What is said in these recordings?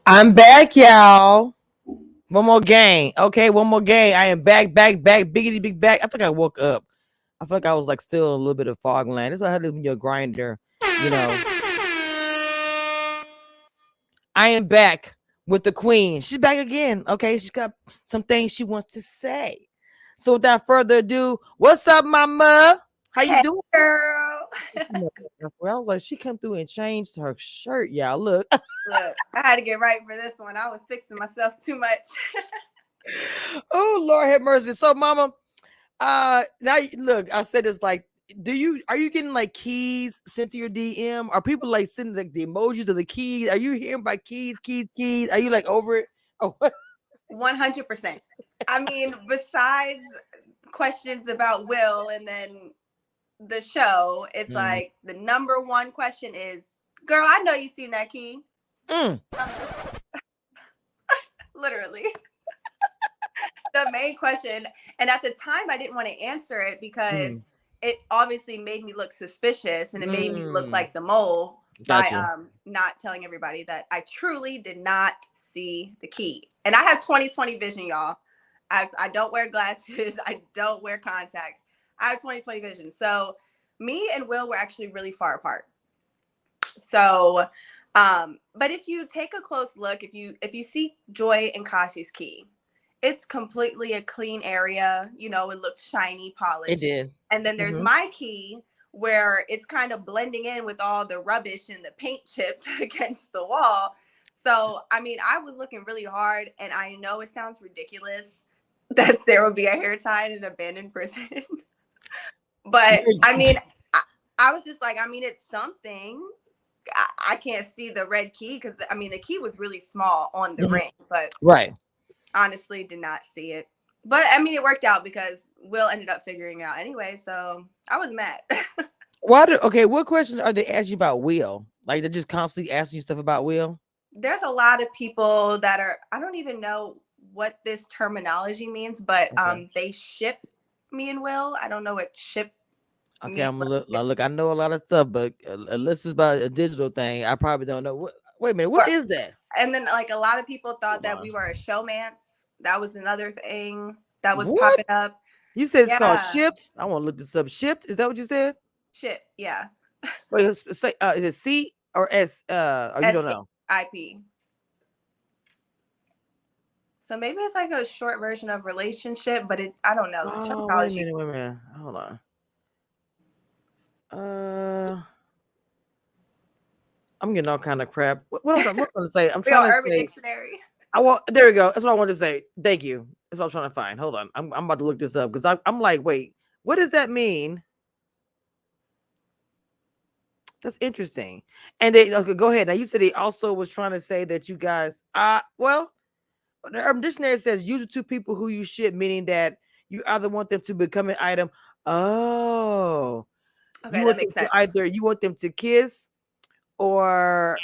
I'm back, y'all. One more game. Okay, one more game. I am back, biggity big back. I think I woke up. I feel like I was like still a little bit of fogland. This is how this when your grinder, you know. I am back with the queen. She's back again. Okay, she's got some things she wants to say. So without further ado, what's up, mama? How you doing, girl? I was like, she come through and changed her shirt, y'all. Look. Look, I had to get right for this one. I was fixing myself too much. Oh, Lord have mercy. So, mama, now look, I said it's like, are you getting like keys sent to your DM? Are people like sending like the emojis of the keys? Are you hearing about keys? Are you like over it? Oh, 100%. I mean, besides questions about Will and then the show, it's like the number one question is, girl, I know you seen that key. Literally. The main question. And at the time, I didn't want to answer it because it obviously made me look suspicious and it made me look like the mole by not telling everybody that I truly did not see the key. And I have 20/20 vision, y'all. I don't wear glasses. I don't wear contacts. I have 20/20 vision. So me and Will were actually really far apart. So, but if you take a close look, if you see Joy and Cassie's key, it's completely a clean area. You know, it looked shiny, polished. It did. And then there's my key where it's kind of blending in with all the rubbish and the paint chips against the wall. So, I mean, I was looking really hard, and I know it sounds ridiculous that there would be a hair tie in an abandoned prison. But I mean, I was just like, I mean, it's something. I can't see the red key because I mean the key was really small on the ring, but honestly did not see it. But I mean it worked out because Will ended up figuring it out anyway, so I was mad. What questions are they asking you about Will? Like they're just constantly asking you stuff about Will? There's a lot of people that are, I don't even know what this terminology means, but they ship me and Will. I don't know what ship. Okay, I'm gonna look. I know a lot of stuff, but unless it's about a digital thing, I probably don't know. Wait a minute, what is that? And then, like, a lot of people thought that we were a showmance. That was another thing that was popping up. You said it's called shipped. I want to look this up. Shipped? Is that what you said? Ship, yeah. Wait, say is it C or S? Or you don't know? IP. So maybe it's like a short version of relationship, but I don't know. The terminology. Wait a minute. Hold on. I'm getting all kind of crap. What I'm trying to say? I'm trying to Urban say. Dictionary. There we go. That's what I wanted to say. Thank you. That's what I was trying to find. Hold on. I'm about to look this up because I'm like, wait, what does that mean? That's interesting. And go ahead. Now you said he also was trying to say that you guys, well, the Urban Dictionary says usually two people who you ship, meaning that you either want them to become an item. Oh, okay, that makes sense. You want them to kiss, or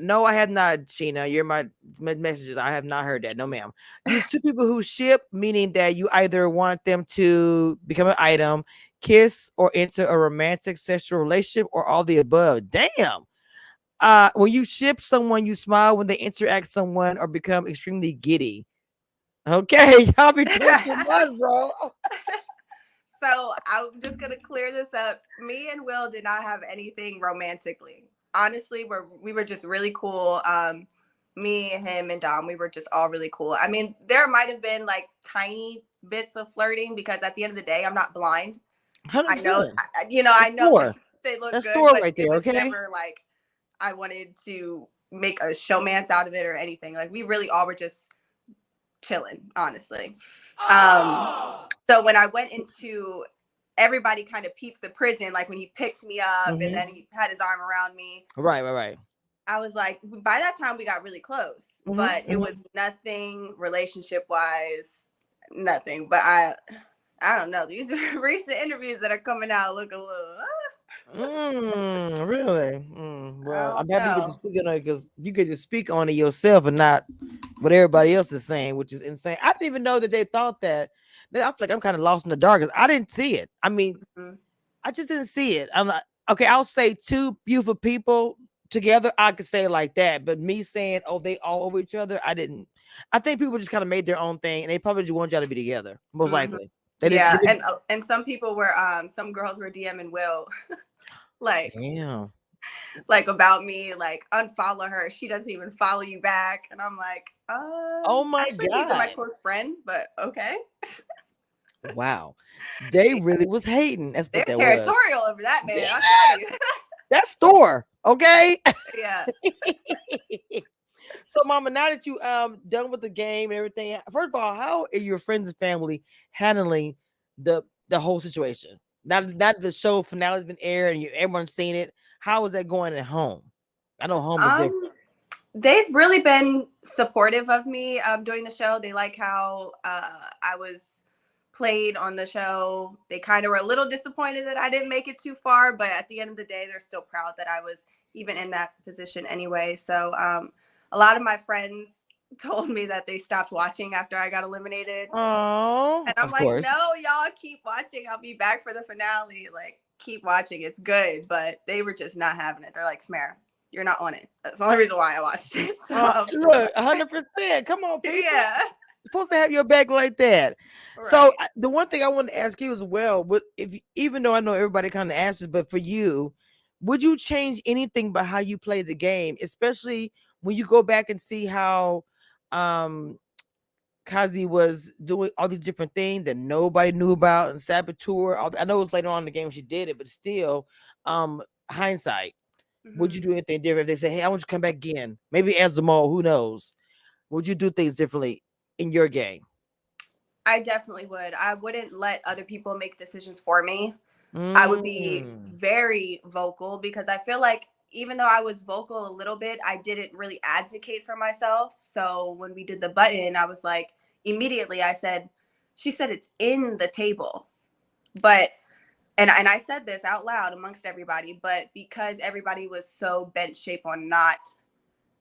no, I have not, Sheena. You're my messages. I have not heard that. No, ma'am. You two people who ship, meaning that you either want them to become an item, kiss, or enter a romantic sexual relationship, or all the above. Damn. When you ship someone, you smile when they interact someone or become extremely giddy. Okay, y'all be doing too much, bro. So I'm just gonna clear this up. Me and Will did not have anything romantically. Honestly, we were just really cool. Me, him, and Dom, we were just all really cool. I mean, there might have been like tiny bits of flirting because at the end of the day, I'm not blind. I know, 100%. I That's know Thor. they look That's good, Thor but right it there, was okay? never like I wanted to make a showmance out of it or anything. Like we really all were just chilling, honestly. So when I went into everybody kind of peeped the prison, like when he picked me up and then he had his arm around me. Right, right, right. I was like, by that time we got really close, but it was nothing relationship wise, nothing. But I don't know. These recent interviews that are coming out look a little. Really? I Well, don't I'm happy you get to know. speak on it because you get to speak on it yourself and not what everybody else is saying, which is insane. I didn't even know that they thought that. I feel like I'm kind of lost in the dark because I didn't see it. I mean, Mhm. I just didn't see it. I'm not okay. I'll say two beautiful people together. I could say it like that, but me saying, "Oh, they all over each other," I didn't. I think people just kind of made their own thing, and they probably just want y'all to be together. Most Mhm. likely, they didn't. They Yeah, didn't. and some people were some girls were DMing Will like Damn. about me, like unfollow her. She doesn't even follow you back, and I'm like, Oh my actually these are my god. close friends, but okay. Wow. They Yeah, really was hating. That's they're what that was. territorial over that man. I'll tell you. Jesus. That's Thor. Okay. Yeah. So mama, now that you done with the game and everything, first of all, how are your friends and family handling the whole situation? Now that the show finale has been aired and everyone's seen it, how is that going at home? I know home is different. Um, they've really been supportive of me doing the show. They like how I was played on the show. They kind of were a little disappointed that I didn't make it too far, but at the end of the day, they're still proud that I was even in that position anyway. So a lot of my friends told me that they stopped watching after I got eliminated. Oh, And I'm of like, course. no, y'all keep watching. I'll be back for the finale. Like, keep watching. It's good. But they were just not having it. They're like, Samara, you're not on it. That's the only reason why I watched it. So I was just Look, like, 100%. Come on, people. yeah. Supposed to have your back like that. So Right. the one thing I want to ask you as well, but even though I know everybody kind of answers, but for you, would you change anything about how you play the game, especially when you go back and see how um Kazi was doing all these different things that nobody knew about and saboteur. I know it was later on in the game she did it, but still, hindsight, would you Hmm. do anything different if they say, "Hey, I want you to come back again"? Maybe as the mole, who knows? Would you do things differently in your game? I definitely would. I wouldn't let other people make decisions for me. I would be Mm. very vocal because I feel like even though I was vocal a little bit, I didn't really advocate for myself. So when we did the button, I was like, immediately I said, she said it's in the table. But and I said this out loud amongst everybody, but because everybody was so bent shape on not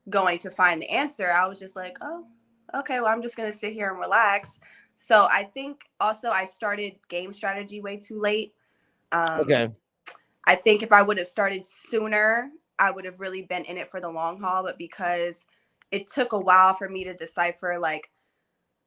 going to find the answer, I was just like, oh, okay, well, I'm just gonna sit here and relax. So I think also I started game strategy way too late. Um, Okay. I think if I would have started sooner, I would have really been in it for the long haul. But because it took a while for me to decipher, like,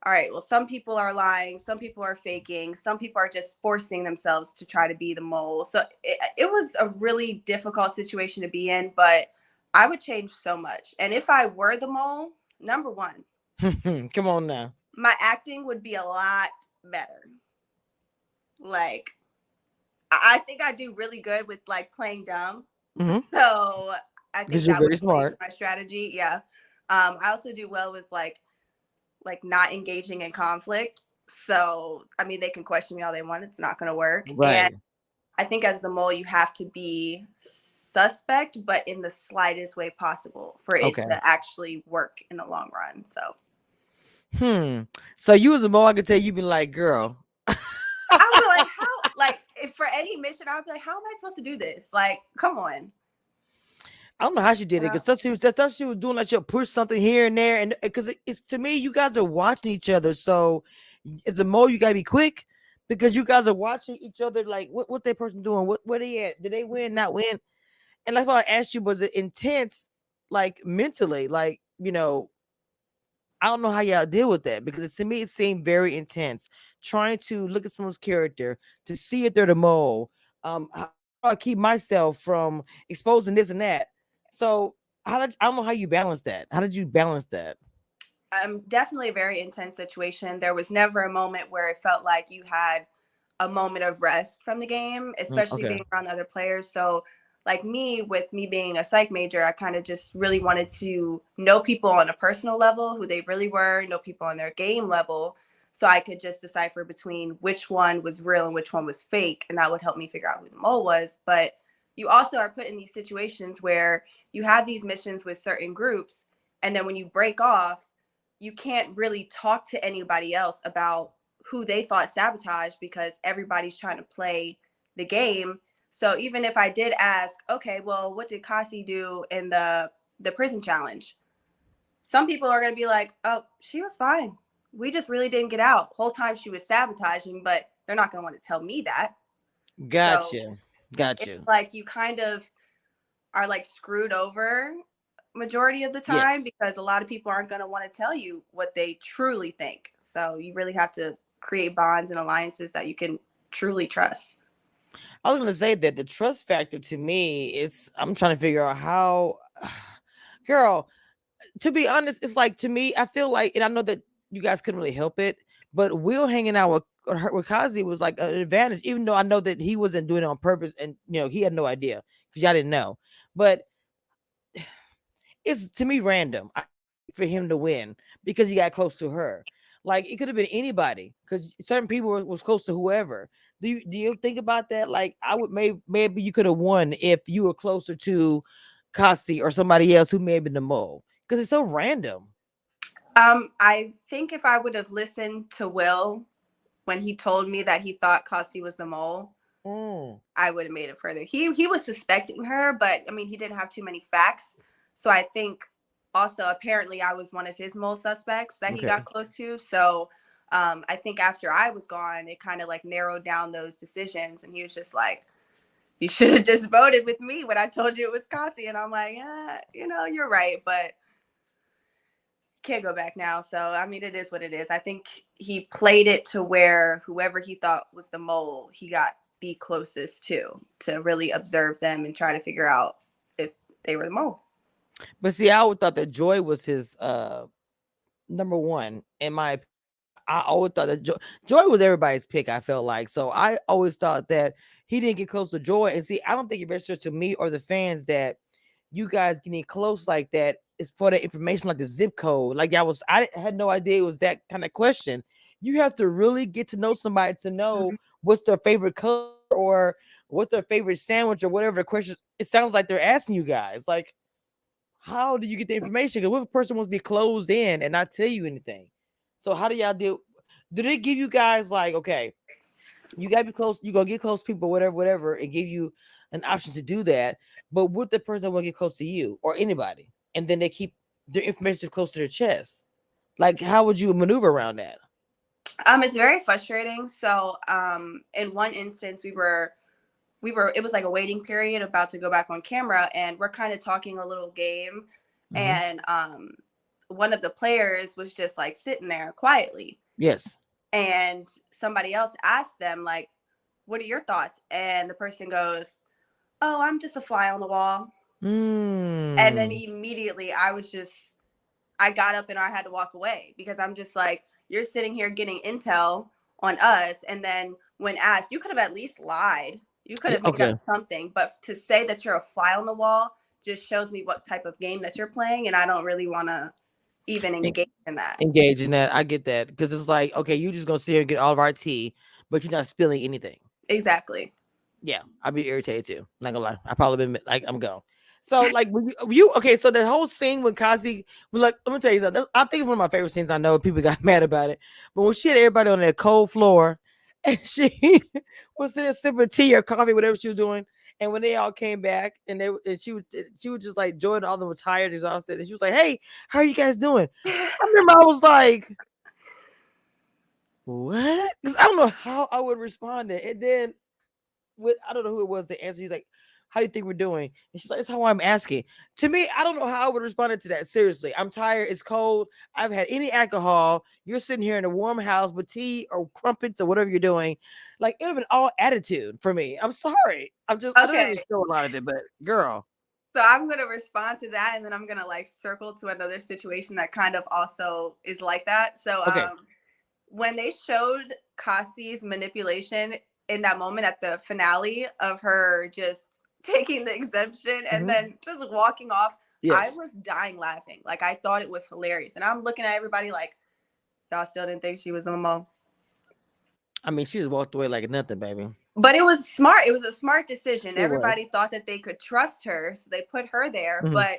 all right, well, some people are lying, some people are faking, some people are just forcing themselves to try to be the mole. So it was a really difficult situation to be in, but I would change so much. And if I were the mole, number one, Come on now. my acting would be a lot better. Like, I think I do really good with like playing dumb. Hmm. So I Because think you're that would very play to smart. my strategy. Yeah. I also do well with like not engaging in conflict. So I mean they can question me all they want. It's not gonna work. And Right. I think as the mole you have to be suspect, but in the slightest way possible for it Okay. to actually work in the long run. So Hmm. So you as a mole, I could tell you been like, girl. I would be like, how like if for any mission, I would be like, how am I supposed to do this? Like, come on. I don't know how she did it Uh, because that stuff she was doing, like she'll push something here and there, and because it's to me, you guys are watching each other. So if the mole, you gotta be quick because you guys are watching each other. Like what that person doing? What where they at? Did they win? Not win? And that's why I asked you, was it intense, like mentally, like I don't know how y'all deal with that because to me it seemed very intense. Trying to look at someone's character to see if they're the mole. How do I keep myself from exposing this and that? So how did I don't know how you balance that. How did you balance that? Definitely a very intense situation. There was never a moment where it felt like you had a moment of rest from the game, especially Okay. being around other players. So, like me, with me being a psych major, I kind of just really wanted to know people on a personal level, who they really were, know people on their game level, so I could just decipher between which one was real and which one was fake. And that would help me figure out who the mole was. But you also are put in these situations where you have these missions with certain groups. And then when you break off, you can't really talk to anybody else about who they thought sabotaged because everybody's trying to play the game. So even if I did ask, okay, well, what did Kasi do in the prison challenge? Some people are going to be like, oh, she was fine. We just really didn't get out. Whole time she was sabotaging, but they're not going to want to tell me that. So Gotcha. it's Gotcha. like you kind of are like screwed over majority of the time Yes. because a lot of people aren't going to want to tell you what they truly think. So you really have to create bonds and alliances that you can truly trust. I was gonna say that the trust factor to me is I'm trying to figure out how girl, to be honest, it's like to me, I feel like, and I know that you guys couldn't really help it, but Will hanging out with Kazi was like an advantage, even though I know that he wasn't doing it on purpose, and he had no idea because y'all didn't know. But it's to me random for him to win because he got close to her. Like it could have been anybody because certain people was close to whoever. Do you think about that? Like I would maybe you could have won if you were closer to Kasi or somebody else who may have been the mole because it's so random. I think if I would have listened to Will when he told me that he thought Kasi was the mole, Mm, I would have made it further. He was suspecting her, but I mean he didn't have too many facts. So I think also apparently I was one of his mole suspects that he got okay. close to. So I think after I was gone, it kind of like narrowed down those decisions, and he was just like, "You should have just voted with me when I told you it was Kasi." And I'm like, "Yeah, you're right, but can't go back now." So I mean, it is what it is. I think he played it to where whoever he thought was the mole, he got the closest to really observe them and try to figure out if they were the mole. But see, I always thought that Joy was his number one in my opinion. I always thought that Joy was everybody's pick. I felt like so. I always thought that he didn't get close to Joy. And see, I don't think it registers to me or the fans that you guys getting close like that is for the information, like the zip code. Like I had no idea it was that kind of question. You have to really get to know somebody to know what's their favorite color or what's their favorite sandwich or whatever the question. It sounds like they're asking you guys like how do you get the information? Because what if a person wants to be closed in and not tell you anything? So how do y'all deal? Do they give you guys like, okay, you gotta be close, you gonna get close people, whatever, whatever, and give you an option to do that. But what the person will get close to you or anybody, and then they keep their information close to their chest? Like, how would you maneuver around that? It's very frustrating. So in one instance we were it was like a waiting period about to go back on camera, and we're kind of talking a little game, Hmm. and one of the players was just like sitting there quietly, Yes. and somebody else asked them like, what are your thoughts? And the person goes, oh, I'm just a fly on the wall. And then Mm. immediately I got up and I had to walk away because I'm just like, you're sitting here getting intel on us. And then when asked, you could have at least lied. You could Yeah. have made up Okay. something. But to say that you're a fly on the wall just shows me what type of game that you're playing. And I don't really want to even En- engage in that. Engage in that. I get that because it's like, okay, you just gonna sit here and get all of our tea, but you're not spilling anything. Exactly. Yeah, I'd be irritated too. Not gonna lie, I probably been like I'm gone. So like when you okay, so the whole scene when Kazi, like let me tell you something. I think it's one of my favorite scenes. I know people got mad about it, but when she had everybody on that cold floor, and she was sitting there sipping tea or coffee, whatever she was doing, and when they all came back, and she was just like Jordan, all of them were tired, exhausted, and she was like, "Hey, how are you guys doing?" I remember I was like, "What?" Because I don't know how I would respond to it, and then I don't know who it was that answered. He's like, "How do you think we're doing?" And she's like, "That's how I'm asking." To me, I don't know how I would respond to that. Seriously, I'm tired. It's cold. I've had any alcohol. You're sitting here in a warm house with tea or crumpets or whatever you're doing. Like it would have been all attitude for me. I'm sorry. I didn't Okay. even show a lot of it, but girl. So I'm going to respond to that, and then I'm going to like circle to another situation that kind of also is like that. So Okay. when they showed Cassie's manipulation in that moment at the finale of her just taking the exemption and Mm-hmm. then just walking off, I Yes. was dying laughing. Like I thought it was hilarious. And I'm looking at everybody like, y'all still didn't think she was a mom. I mean, she just walked away like nothing, baby. But it was smart. It was a smart decision. It was. Everybody thought that they could trust her, so they put her there, Mm-hmm. but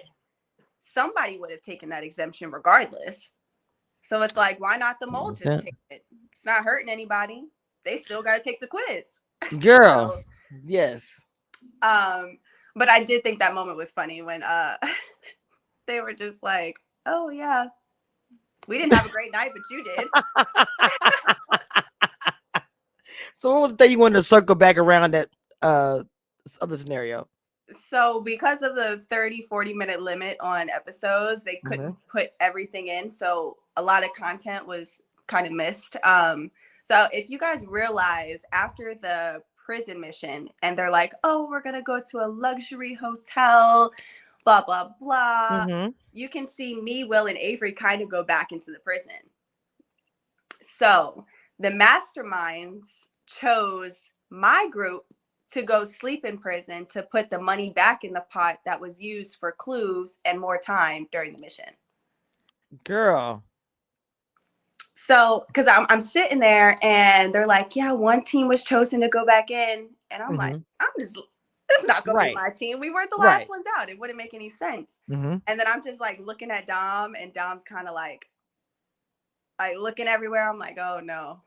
somebody would have taken that exemption regardless. So it's like, why not the mole just 100%. take it? It's not hurting anybody. They still got to take the quiz. Girl. So, Yes. but I did think that moment was funny when they were just like, "Oh yeah, we didn't have a great night, but you did." So what was the thing you wanted to circle back around that other scenario? So because of the 30-40 minute limit on episodes, they Mm-hmm. couldn't put everything in, so a lot of content was kind of missed. So if you guys realize after the prison mission and they're like, oh, we're gonna go to a luxury hotel, blah blah blah, Mm-hmm. you can see me, Will, and Avery kind of go back into the prison. So the masterminds chose my group to go sleep in prison to put the money back in the pot that was used for clues and more time during the mission. Girl. So, because I'm sitting there and they're like, yeah, one team was chosen to go back in. And I'm like, Mm-hmm. this is not going to be Right. my team. We weren't the last Right. ones out. It wouldn't make any sense. Mm-hmm. And then I'm just like looking at Dom, and Dom's kind of like looking everywhere. I'm like, oh no,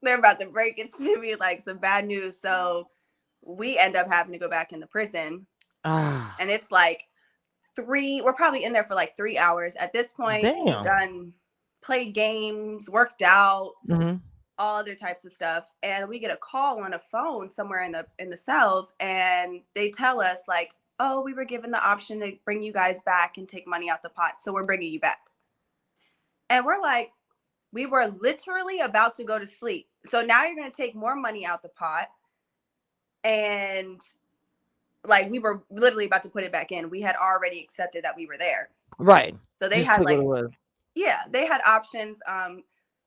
they're about to break it to me like some bad news. So we end up having to go back in the prison. Ah. And it's like we're probably in there for like 3 hours. At this point, we've Damn. done played games, worked out, Mm-hmm. all other types of stuff. And we get a call on a phone somewhere in the cells, and they tell us like, oh, we were given the option to bring you guys back and take money out the pot. So we're bringing you back. And we're like, we were literally about to go to sleep. So now you're going to take more money out the pot. And like we were literally about to put it back in. We had already accepted that we were there. Right. So they Just had took what like, it was. yeah, they had options. I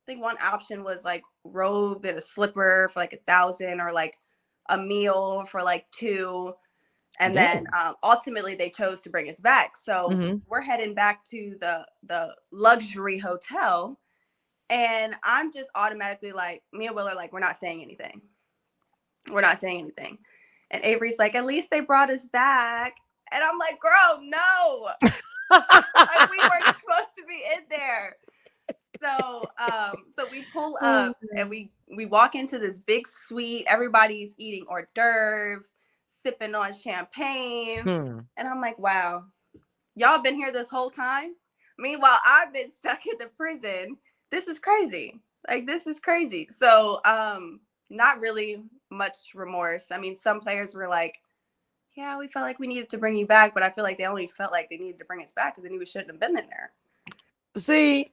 think one option was like robe and a slipper for like 1,000, or like a meal for like 2. And then Damn. ultimately they chose to bring us back. So Mm-hmm. we're heading back to the luxury hotel. And I'm just automatically like, me and Will are like, we're not saying anything. We're not saying anything. And Avery's like, at least they brought us back. And I'm like, girl, no. Like we weren't supposed to be in there. So we pull up and we walk into this big suite. Everybody's eating hors d'oeuvres, sipping on champagne. Hmm. And I'm like, wow, y'all been here this whole time? Meanwhile, I've been stuck in the prison. This is crazy. Like this is crazy. So not really much remorse. I mean, some players were like, yeah, we felt like we needed to bring you back, but I feel like they only felt like they needed to bring us back because they knew we shouldn't have been in there. See,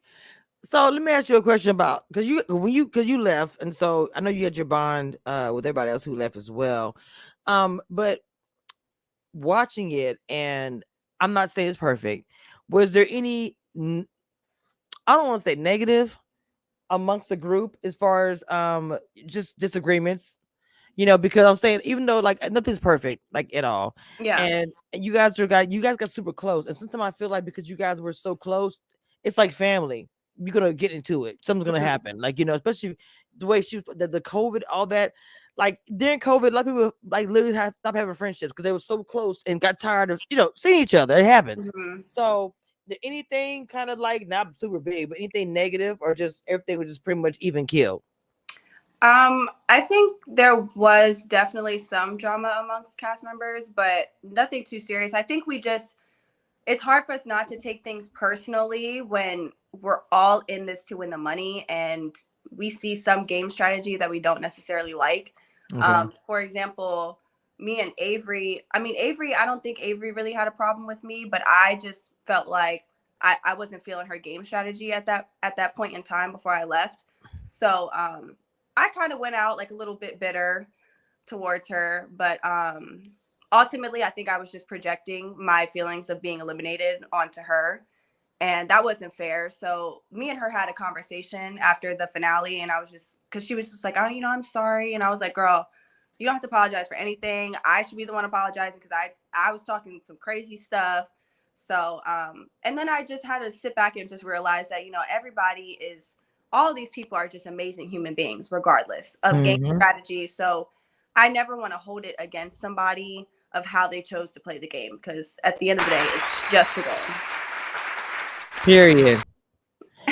so let me ask you a question about because you left, and so I know you had your bond with everybody else who left as well. But watching it, and I'm not saying it's perfect. Was there any I don't want to say negative amongst the group as far as just disagreements, because I'm saying even though like nothing's perfect like at all, Yeah. and you guys got super close, and sometimes I feel like because you guys were so close, it's like family. You're gonna get into it. Something's gonna Mhm. happen, like especially the way the COVID, all that. Like during COVID, a lot of people like literally have stopped having friendships because they were so close and got tired of seeing each other. It happens. Mhm. So did anything kind of like not super big, but anything negative, or just everything was just pretty much even killed? I think there was definitely some drama amongst cast members, but nothing too serious. I think it's hard for us not to take things personally when we're all in this to win the money and we see some game strategy that we don't necessarily like. Okay. For example, me and Avery, I mean, Avery, I don't think Avery really had a problem with me, but I just felt like I wasn't feeling her game strategy at that point in time before I left. So I kind of went out like a little bit bitter towards her, but ultimately, I think I was just projecting my feelings of being eliminated onto her, and that wasn't fair. So me and her had a conversation after the finale, and I was just, because she was just like, oh, I'm sorry, and I was like, girl, you don't have to apologize for anything. I should be the one apologizing because I was talking some crazy stuff. So and then I just had to sit back and just realize that everybody is, all of these people are just amazing human beings regardless of game Mm-hmm. strategy. So I never want to hold it against somebody of how they chose to play the game, because at the end of the day, it's just a Period.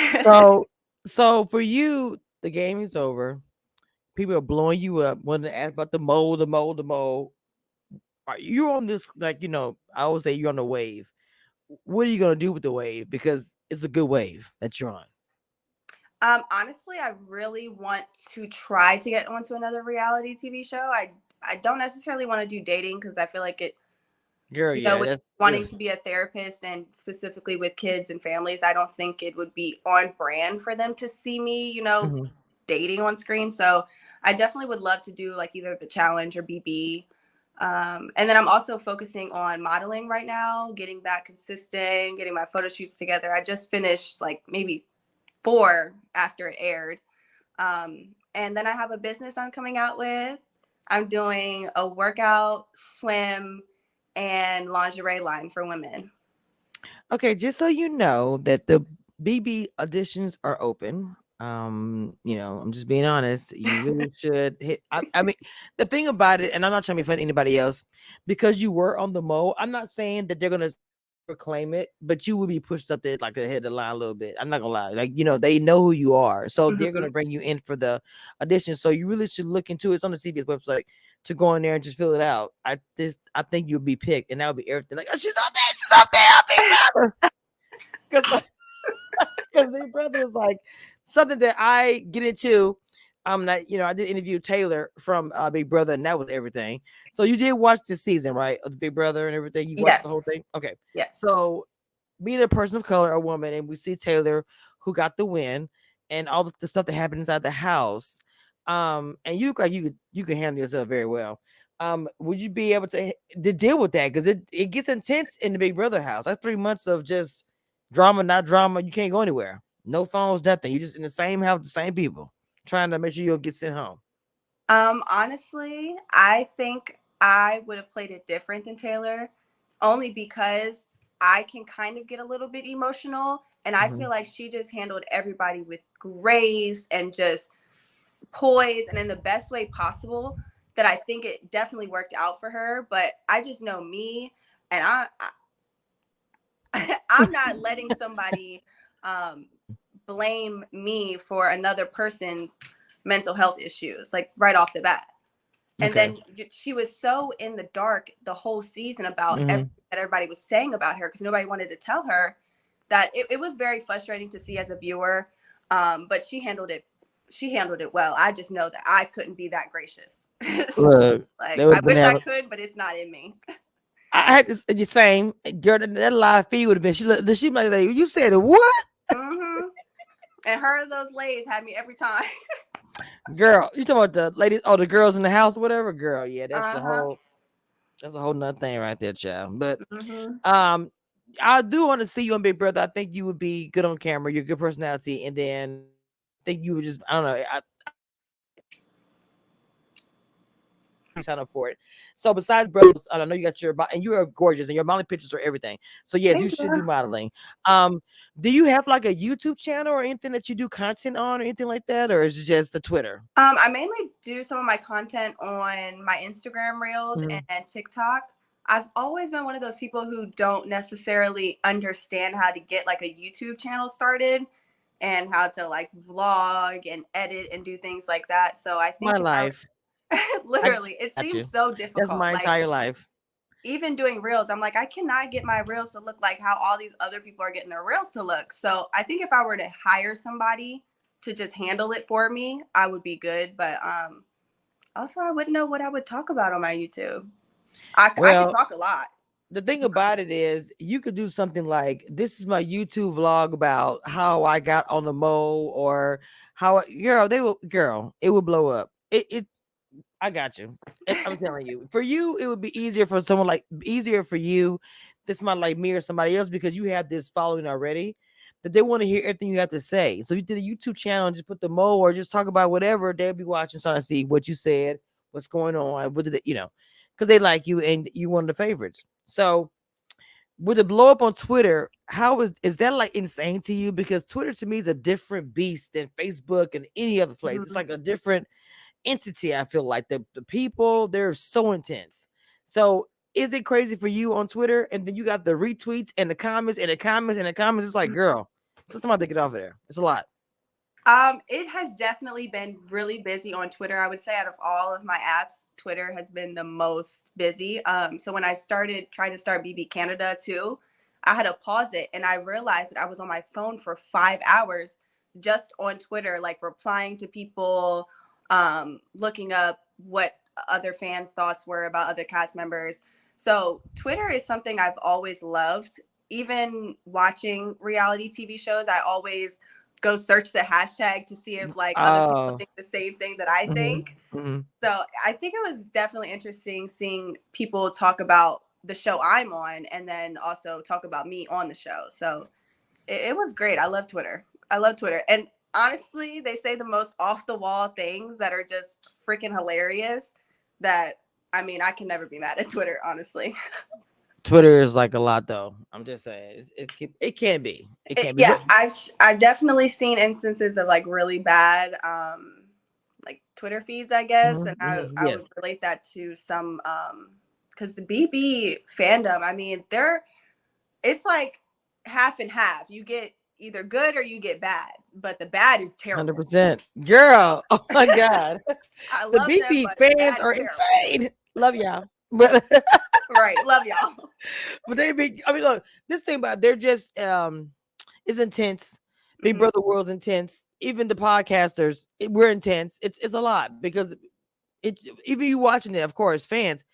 game. So for you, the game is over. People are blowing you up, wanting to ask about the mole, the mole, the mole. Are you on this, like, I always say you're on the wave. What are you gonna do with the wave? Because it's a good wave that you're on. Honestly, I really want to try to get onto another reality TV show. I don't necessarily want to do dating because I feel like it, Girl, yeah, with that's ugh. wanting to be a therapist and specifically with kids and families, I don't think it would be on brand for them to see me, Mhm. dating on screen. So I definitely would love to do like either the challenge or BB. And then I'm also focusing on modeling right now, getting back consistent, getting my photo shoots together. I just finished like maybe 4 after it aired. And then I have a business I'm coming out with. I'm doing a workout, swim, and lingerie line for women. Okay, just so you know that the BB auditions are open. I'm just being honest. You really should hit. I mean, the thing about it, and I'm not trying to be funny to anybody else, because you were on the mole. I'm not saying that they're gonna proclaim it, but you will be pushed up there like to hit the line a little bit. I'm not gonna lie. Like, they know who you are, so they're Mhm. gonna bring you in for the audition. So you really should look into it. It's on the CBS website to go in there and just fill it out. I think you'll be picked, and that'll be everything. Like, oh, she's up there, she's up there, I'll be brother. Because Big Brother is like something that I get into. I'm not, I did interview Taylor from Big Brother, and that was everything. So you did watch the season, right? Of the Big Brother and everything. You watched the whole Yes. thing. Okay. Yes. So being a person of color, a woman, and we see Taylor who got the win, and all the stuff that happened inside the house. And you look like you could handle yourself very well. Would you be able to deal with that? Because it gets intense in the Big Brother house. That's 3 months of just drama, not drama. You can't go anywhere. No phones, nothing. You just in the same house, the same people, trying to make sure you don't get sent home. Honestly, I think I would have played it different than Taylor, only because I can kind of get a little bit emotional, and I Mhm. feel like she just handled everybody with grace and just poise and in the best way possible, that I think it definitely worked out for her. But I just know me, and I'm not letting somebody um, blame me for another person's mental health issues, like right off the bat. And Okay. then she was so in the dark the whole season about everything Hmm. that everybody was saying about her, because nobody wanted to tell her, that it was very frustrating to see as a viewer. But she handled it. She handled it well. I just know that I couldn't be that gracious. Look, they Like, would I have been wish I having. could, but it's not in me. I had this the same girl. That live feed would have been. She like, you said what? Hmm. And her those lays had me every time. Girl, you talking about the ladies? Oh, the girls in the house, whatever. Girl, yeah, that's a Uh-huh. whole nother thing right there, child. But Hmm. um, I do want to see you on Big Brother. I think you would be good on camera. You're a good personality, and then I think you would just, I don't know. You sign up for it. So besides bros, I know you got and you are gorgeous, and your modeling pictures are everything. So yes, you Thank should do you. modeling. Um, do you have like a YouTube channel or anything that you do content on or anything like that, or is it just the Twitter? I mainly do some of my content on my Instagram reels Mhm. and TikTok. I've always been one of those people who don't necessarily understand how to get like a YouTube channel started and how to like vlog and edit and do things like that. So I My think if I life. I literally, it got seems you. so That's difficult. my Like, entire life. even doing reels, I'm like, I cannot get my reels to look like how all these other people are getting their reels to look. So I think if I were to hire somebody to just handle it for me, I would be good. But also, I wouldn't know what I would talk about on my YouTube. I could Well, talk a lot. the thing about it is you could do something like, this is my YouTube vlog about how I got on the mole, or girl, it will blow up. It I got you. I'm telling you. For you, it would be easier for someone like easier for you. This might like me or somebody else because you have this following already that they want to hear everything you have to say. So you did a YouTube channel and just put the mo or just talk about whatever they'll be watching, trying to see what you said, what's going on, what did they, because they like you and you one of the favorites. So with the blow up on Twitter, how is that like insane to you? Because Twitter to me is a different beast than Facebook and any other place. It's Mhm. like a different entity. I feel like the people they're so intense. So is it crazy for you on Twitter? And then you got the retweets and the comments and the comments and the comments. It's like, girl, so somebody to get off of there. It's a lot. It has definitely been really busy on Twitter. I would say out of all of my apps, Twitter has been the most busy. So when I started trying to start BB Canada too, I had to pause it and I realized that I was on my phone for 5 hours just on Twitter, like replying to people, looking up what other fans' thoughts were about other cast members. So Twitter is something I've always loved. Even watching reality TV shows, I always go search the hashtag to see if like other people Oh, think the same thing that I hmm think. hmm So I think it was definitely interesting seeing people talk about the show I'm on and then also talk about me on the show. So it was great. I love Twitter. I love Twitter. And honestly, they say the most off the wall things that are just freaking hilarious that I mean, I can never be mad at Twitter, honestly. Twitter is like a lot though. I'm just saying it can be. It can be. Yeah, But I've definitely seen instances of like really bad like Twitter feeds, I guess, and I would yes, relate that to some because the BB fandom, I mean, they're it's like half and half. You get either good or you get bad, but the bad is terrible. 100%. Girl, oh my God. I The love them, BP but the fans bad are is terrible. insane. Love y'all. But Right, love y'all. but they be I mean look, this thing about they're just it's intense. Big Hmm. Brother World's intense. Even the podcasters, we're intense. It's a lot because it's even you watching it, of course, fans,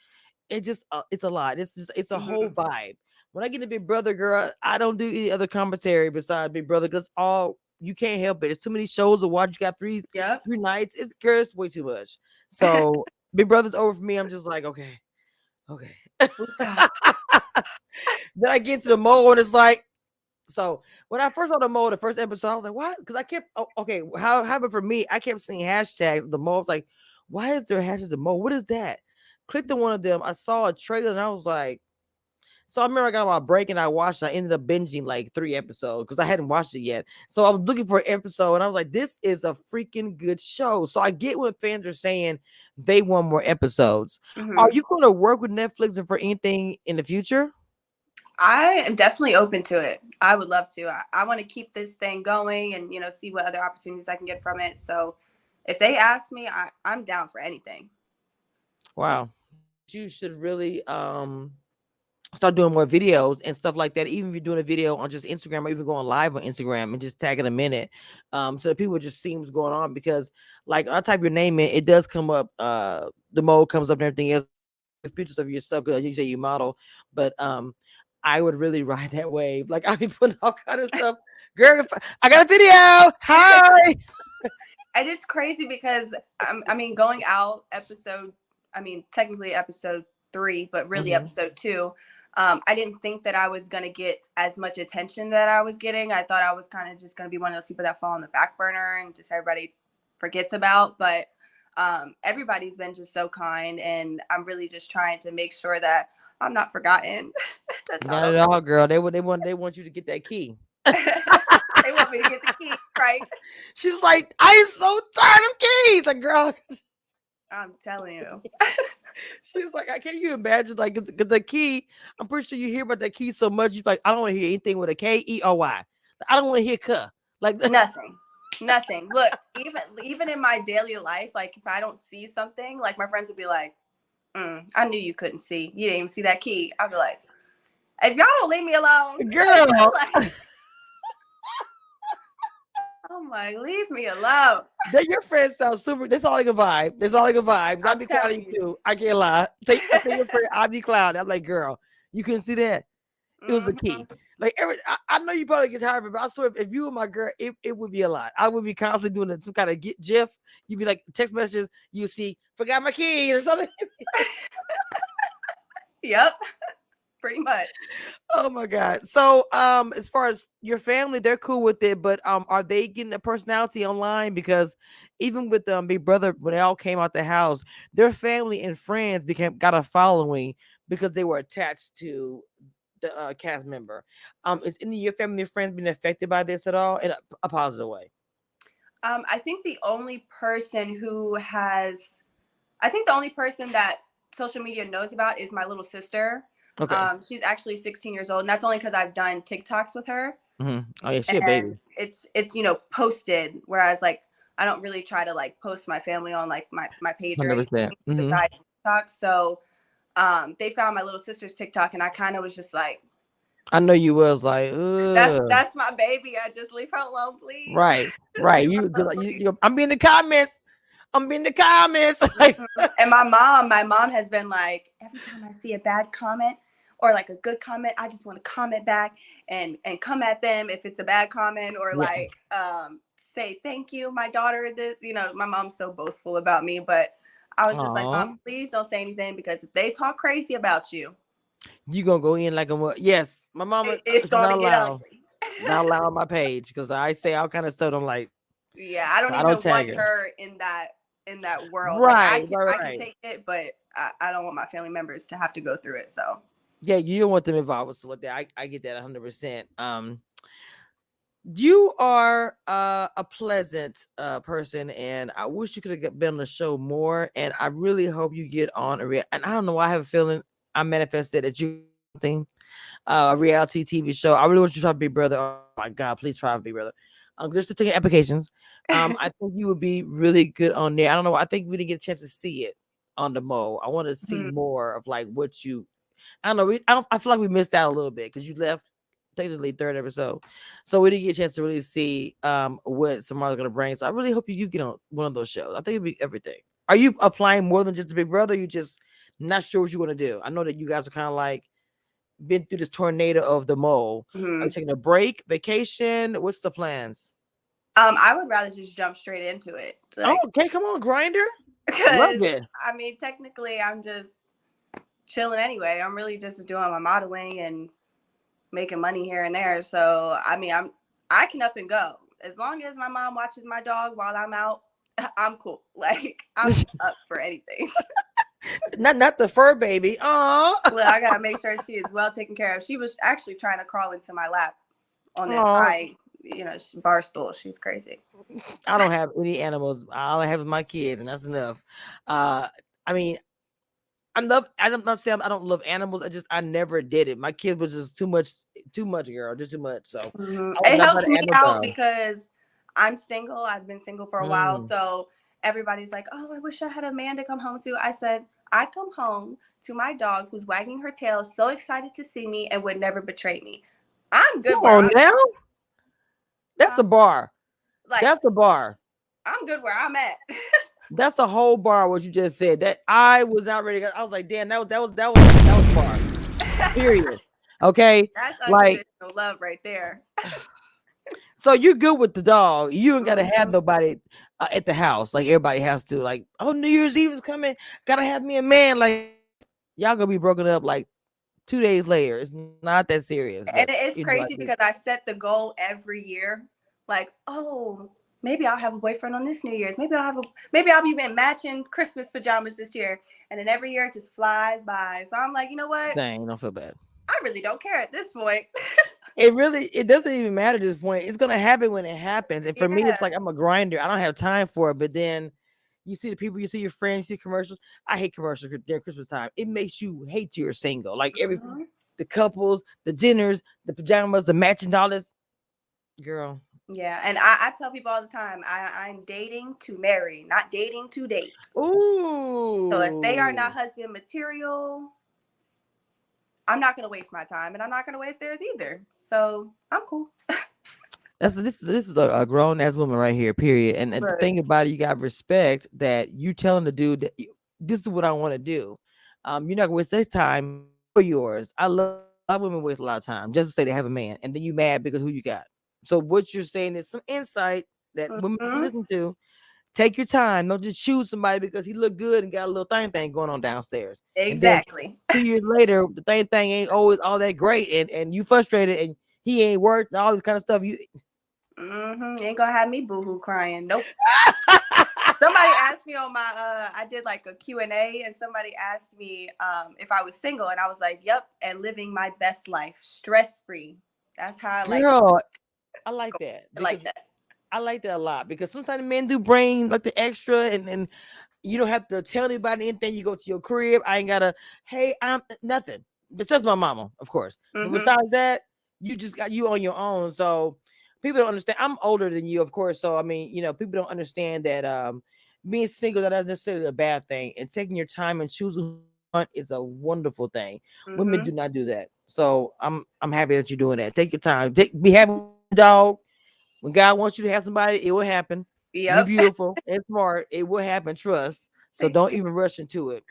it just it's a lot. It's a whole Hmm. vibe. When I get to Big Brother, girl, I don't do any other commentary besides Big Brother because all you can't help it. It's too many shows to watch. You got Yep. three nights. It's girl, it's way too much. So Big Brother's over for me. I'm just like, okay, okay. Woosah. Then I get into the mode and it's like, so when I first saw the mode, the first episode, I was like, what? Because I kept, okay, how happened for me? I kept seeing hashtags. The mode I was like, why is there a hashtag the mode? What is that? Clicked on one of them. I saw a trailer and I was like, so I remember I got my break and I watched. I ended up binging like 3 episodes because I hadn't watched it yet. So I was looking for an episode and I was like, this is a freaking good show. So I get what fans are saying they want more episodes. Are Hmm. you going to work with Netflix and for anything in the future? I am definitely open to it. I would love to. I want to keep this thing going and see what other opportunities I can get from it. So if they ask me, I'm down for anything. Wow. You should really start doing more videos and stuff like that. Even if you're doing a video on just Instagram or even going live on Instagram and just tagging a minute, so that people just see what's going on. Because like I type your name in, it does come up. The mode comes up and everything else with pictures of yourself because you say you model, but I would really ride that wave. Like I be putting all kind of stuff. Girl, I got a video. Hi. And it's crazy because I mean, going out technically episode 3, but really Mhm. episode 2. I didn't think that I was gonna get as much attention that I was getting. I thought I was kind of just gonna be one of those people that fall on the back burner and just everybody forgets about. But everybody's been just so kind, and I'm really just trying to make sure that I'm not forgotten. That y'all Not at don't. all, girl. They want you to get that key. They want me to get the key, right? She's like, I am so tired of keys. Like, girl, I'm telling you. she's like, I can't you imagine like 'cause the key. I'm pretty sure you hear about that key so much. You're like, I don't want to hear anything with a Keoy. I don't want to hear cuh. Like, Nothing. Nothing. Look, even in my daily life, like if I don't see something, like my friends would be like, I knew you couldn't see. You didn't even see that key. I'd be like, if y'all don't leave me alone, girl, like, oh my, leave me alone. that your friends sound super. That's all like a vibe. That's all like a vibe. 'Cause I I'm be clowning telling you you. too. I can't lie. I tell your friend I be clowning. I'm like, girl, you couldn't see that. It was a key. Mhm. Like I know you probably get tired of it, but I swear if you were my girl, it would be a lot. I would be constantly doing some kind of gif. You'd be like text messages. You see, forgot my keys or something. Yep, pretty much. Oh my god. So as far as your family, they're cool with it, but are they getting a personality online? Because even with Big Brother, when they all came out the house, their family and friends got a following because they were attached to the cast member. Is any of your family and friends been affected by this at all in a positive way? I think the only person who has, I think the only person that social media knows about is my little sister. Okay. She's actually 16 years old, and that's only because I've done TikToks with her, Oh yeah, she a and baby. it's posted. Whereas like I don't really try to like post my family on like my page or anything 100%. besides TikTok. So they found my little sister's TikTok, and I kind of was just like, I know you was like, ugh. that's my baby. I just leave her alone, please. Right, Just right. leave her alone, please. I'm in the comments. I'm in the comments. Like, And my mom has been like, every time I see a bad comment or like a good comment, I just want to comment back and come at them if it's a bad comment, or yeah. like say thank you, my daughter. This, my mom's so boastful about me, but I was just like, Mom, Aw. please don't say anything, because if they talk crazy about you, You gonna go in like a yes. My mama it's is going not to get allowed. ugly. Not allowed on my page because I say all kind of stuff. I'm like, Yeah, I don't I don't even tag want her. her in that world. Like I Right, can right, I can right. take it, but I don't want my family members to have to go through it. So. Yeah, you don't want them involved with that. I get that 100%. You are a pleasant person, and I wish you could have been on the show more. And I really hope you get on and I don't know why I have a feeling I manifested that you get on something, a reality TV show. I really want you to try to be brother. Oh my god, please try to be brother. Just to take applications. I think you would be really good on there. I don't know. I think we didn't get a chance to see it on the Mo. I want to see Mhm. more of like what you. I don't know. I feel like we missed out a little bit because you left technically third episode, so we didn't get a chance to really see what Samara's gonna bring. So I really hope you get on one of those shows. I think it'd be everything. Are you applying more than just a Big Brother? You just not sure what you want to do? I know that you guys are kind of like been through this tornado of the mole. Are you Mhm. taking a break, vacation? What's the plans? I would rather just jump straight into it, Oh, like, okay, come on, Grinder. Love because it. I mean, technically, I'm just chilling anyway. I'm really just doing my modeling and making money here and there. So I mean, I can up and go as long as my mom watches my dog while I'm out. I'm cool. Like I'm up for anything. Not the fur baby. Oh, Well, I gotta make sure she is well taken care of. She was actually trying to crawl into my lap on this oh. high, bar stool. She's crazy. I don't have any animals. All I have is my kids, and that's enough. I mean, I'm not saying I don't love animals. I never did it. My kid was just too much, girl, just too much. So I was It not about helps the me animal out girl. because I'm single. I've been single for a while. Mm. So everybody's like, oh, I wish I had a man to come home to. I said, I come home to my dog who's wagging her tail, so excited to see me and would never betray me. I'm good Come where on I'm now, that's at. a bar. Like, That's a bar. I'm good where I'm at. That's a whole bar. What you just said. That I was not ready. I was like, damn, that was bar. Period. Okay, That's like. unconditional love right there. So you're good with the dog. You ain't gotta have Mhm. nobody at the house. Like everybody has to. Like, oh, New Year's Eve is coming. Gotta have me a man. Like y'all gonna be broken up like 2 days later. It's not that serious. And But it's I crazy think because I set the goal every year. Like, oh, maybe I'll have a boyfriend on this New Year's. Maybe I'll be in matching Christmas pajamas this year. And then every year it just flies by. So I'm like, you know what? dang, don't feel bad. I really don't care at this point. It doesn't even matter at this point. It's gonna happen when it happens. And for me, it's Yeah. like I'm a grinder. I don't have time for it. But then you see the people, you see your friends, you see commercials. I hate commercials during Christmas time. It makes you hate you're single. Like Mhm. the couples, the dinners, the pajamas, the matching dollars. Girl. Yeah. And I tell people all the time, I'm dating to marry, not dating to date. So if they are not Ooh. husband material, I'm not going to waste my time, and I'm not going to waste theirs either. So I'm cool. This is a grown ass woman right here, period. And the But thing about it, you got respect that you telling the dude that this is what I want to do. You're not gonna waste his time or yours. I love that. A lot of women waste a lot of time just to say they have a man, and then you mad because who you got. So what you're saying is some insight that women can Mhm. listen to. Take your time. Don't just choose somebody because he look good and got a little thing going on downstairs. And then Exactly. 2 years later, the thing ain't always all that great, and you frustrated, and he ain't worked and all this kind of stuff. You Ain't gonna have me boohoo crying. Nope. Somebody asked me on my I did like a Q&A, and somebody asked me if I was single, and I was like, "Yep, and living my best life, stress-free." That's how I like girl, I like that it, like because that. I like that a lot because sometimes men do bring like the extra, and you don't have to tell anybody anything. You go to your crib. I ain't gotta. Hey, I'm nothing. Besides my mama, of course. But Mhm. besides that, you just got you on your own. So people don't understand. I'm older than you, of course. So I mean, people don't understand that being single that isn't necessarily a bad thing, and taking your time and choosing who you want is a wonderful thing. Women do Mhm. not do that. So I'm happy that you're doing that. Take your time. Be happy with your dog. When God wants you to have somebody, it will happen. You Yep. beautiful and smart. It will happen. Trust. So Thank don't you. even rush into it.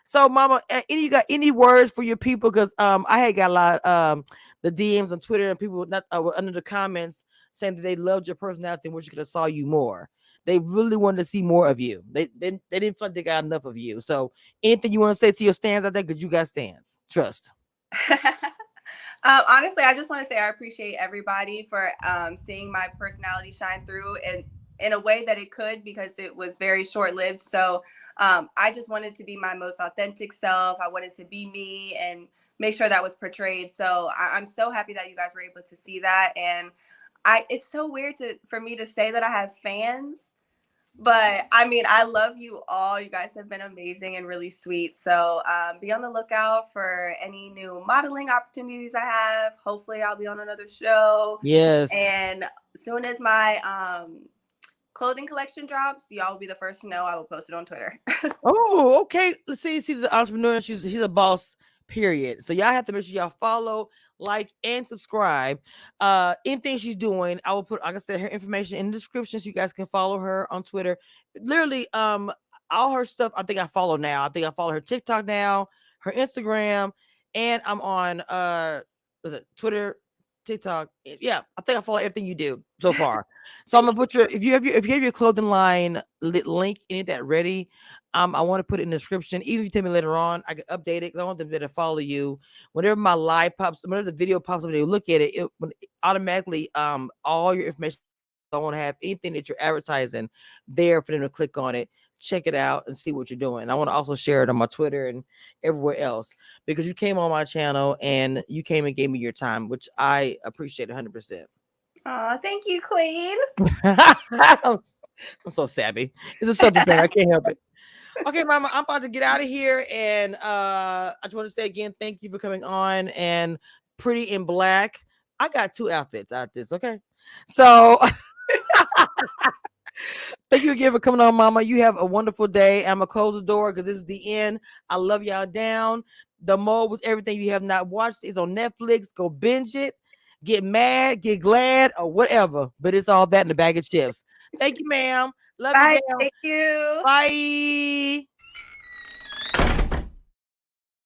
So, Mama, any you got any words for your people? Because I had got a lot the DMs on Twitter and people not were under the comments saying that they loved your personality and wish you could have saw you more. They really wanted to see more of you. They didn't feel like they got enough of you. So, anything you want to say to your stands out there? Because you got stands. Trust. Honestly, I just want to say I appreciate everybody for seeing my personality shine through in a way that it could, because it was very short lived. So I just wanted to be my most authentic self. I wanted to be me and make sure that was portrayed. So I'm so happy that you guys were able to see that. And it's so weird for me to say that I have fans, but I mean, I love you all. You guys have been amazing and really sweet. So be on the lookout for any new modeling opportunities I have. Hopefully, I'll be on another show. Yes. And as soon as my clothing collection drops, y'all will be the first to know. I will post it on Twitter. Oh, okay. Let's see. She's an entrepreneur. She's a boss. Period. So y'all have to make sure y'all follow, like, and subscribe. Anything she's doing, I will put, like I said, her information in the description so you guys can follow her on Twitter. Literally, all her stuff. I think I follow now. I think I follow her TikTok now, her Instagram, and I'm on was it Twitter, TikTok. Yeah, I think I follow everything you do so far. So I'm Thank gonna put your if you have your clothing line link, any of that ready. I want to put it in the description. Even if you tell me later on, I can update it because I want them to follow you. Whenever my live pops, whenever the video pops up, they look at it, automatically all your information. I want to have anything that you're advertising there for them to click on it, check it out, and see what you're doing. I want to also share it on my Twitter and everywhere else because you came on my channel and you came and gave me your time, which I appreciate 100%. you. Aw, thank you, Queen. I'm, I'm so savvy. It's a southern thing. I can't help it. Okay, Mama, I'm about to get out of here, and I just want to say again, thank you for coming on. And Pretty in Black, I got two outfits out this. Okay, so thank you again for coming on, Mama. You have a wonderful day. I'm gonna close the door because this is the end. I love y'all down. The Mole with everything you have not watched is on Netflix. Go binge it. Get mad, get glad, or whatever. But it's all that in the bag of chips. Thank you, ma'am. Love you Bye. down. Thank you. Bye.